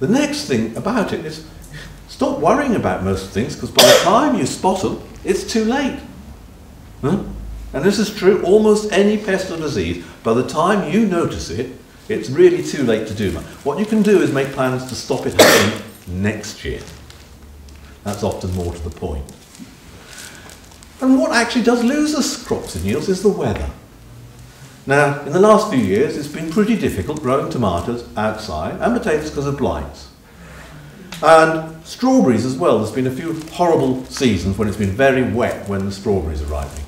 The next thing about it is stop worrying about most things, because by the time you spot them, it's too late. Huh? And this is true almost any pest or disease. By the time you notice it, it's really too late to do much. What you can do is make plans to stop it happening next year. That's often more to the point. And what actually does lose us crops and yields is the weather. Now, in the last few years, it's been pretty difficult growing tomatoes outside and potatoes because of blights. And strawberries as well. There's been a few horrible seasons when it's been very wet when the strawberries are ripening.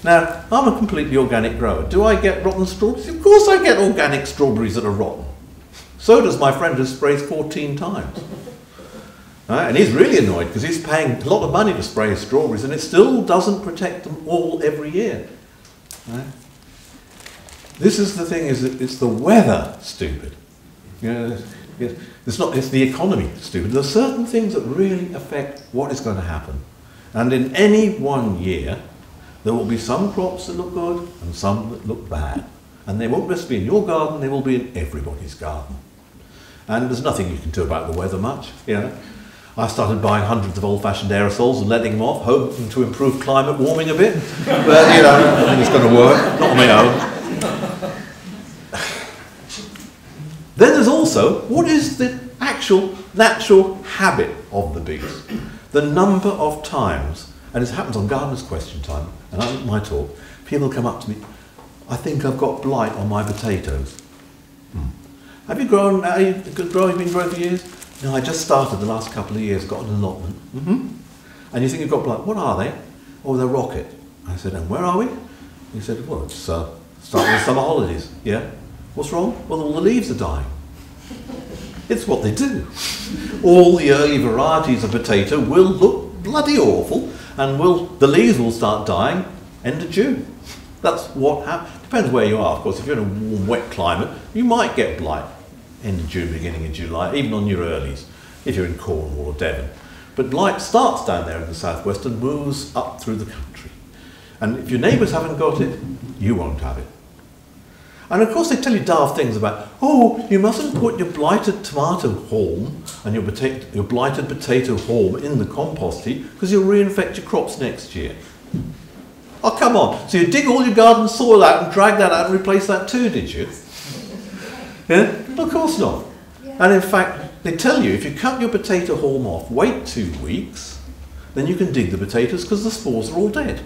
Now, I'm a completely organic grower. Do I get rotten strawberries? Of course I get organic strawberries that are rotten. So does my friend who sprays 14 times. And he's really annoyed because he's paying a lot of money to spray his strawberries and it still doesn't protect them all every year. This is the thing, is that it's the weather, stupid. You know, it's the economy, stupid. There are certain things that really affect what is going to happen. And in any one year, there will be some crops that look good and some that look bad. And they won't just be in your garden, they will be in everybody's garden. And there's nothing you can do about the weather much. You know. I started buying hundreds of old-fashioned aerosols and letting them off, hoping to improve climate warming a bit. But, you know, I think it's going to work, not on my own. Then there's also, what is the actual natural habit of the bees? The number of times, and it happens on Gardener's Question Time, and that's my talk, people come up to me, I think I've got blight on my potatoes. Have you grown, you've been growing for years? No, I just started the last couple of years, got an allotment. And you think you've got blight, what are they? Oh, they're rocket. I said, and where are we? He said, well, it's starting the summer holidays. Yeah? What's wrong? Well, all the leaves are dying. It's what they do. All the early varieties of potato will look bloody awful, and the leaves will start dying end of June. That's what happens. Depends where you are, of course. If you're in a warm, wet climate, you might get blight end of June, beginning of July, even on your earlies, if you're in Cornwall or Devon. But blight starts down there in the southwest and moves up through the country. And if your neighbours haven't got it, you won't have it. And of course they tell you daft things about, oh, you mustn't put your blighted tomato haulm and your blighted potato haulm in the compost heap because you'll reinfect your crops next year. Oh, come on. So you dig all your garden soil out and drag that out and replace that too, did you? Yeah? Well, of course not. Yeah. And in fact, they tell you if you cut your potato haulm off, wait 2 weeks, then you can dig the potatoes because the spores are all dead.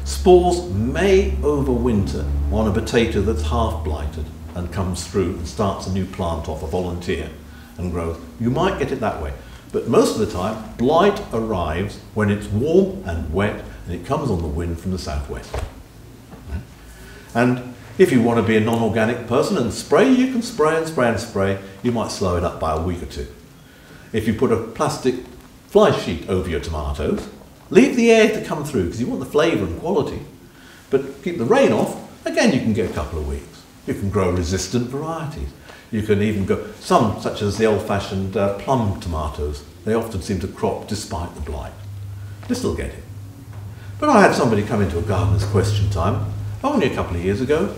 Spores may overwinter on a potato that's half blighted and comes through and starts a new plant off, a volunteer, and grows. You might get it that way. But most of the time, blight arrives when it's warm and wet and it comes on the wind from the southwest. And if you want to be a non-organic person and spray, you can spray and spray and spray. You might slow it up by a week or two. If you put a plastic fly sheet over your tomatoes, leave the air to come through because you want the flavour and quality. But keep the rain off, again you can get a couple of weeks. You can grow resistant varieties. You can even go, some such as the old-fashioned plum tomatoes, they often seem to crop despite the blight. You still get it. But I had somebody come into a Gardener's Question Time, only a couple of years ago,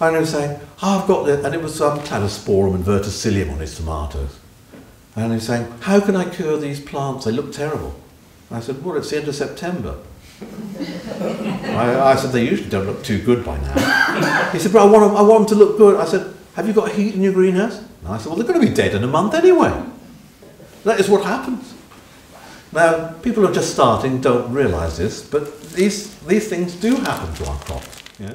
and he was saying, oh, I've got this, and it was Talosporum and verticillium on his tomatoes. And he was saying, how can I cure these plants? They look terrible. I said, well, it's the end of September. I said, they usually don't look too good by now. He said, but I want them to look good. I said, have you got heat in your greenhouse? And I said, well, they're going to be dead in a month anyway. That is what happens. Now, people who are just starting don't realise this, but these things do happen to our crops. Yeah?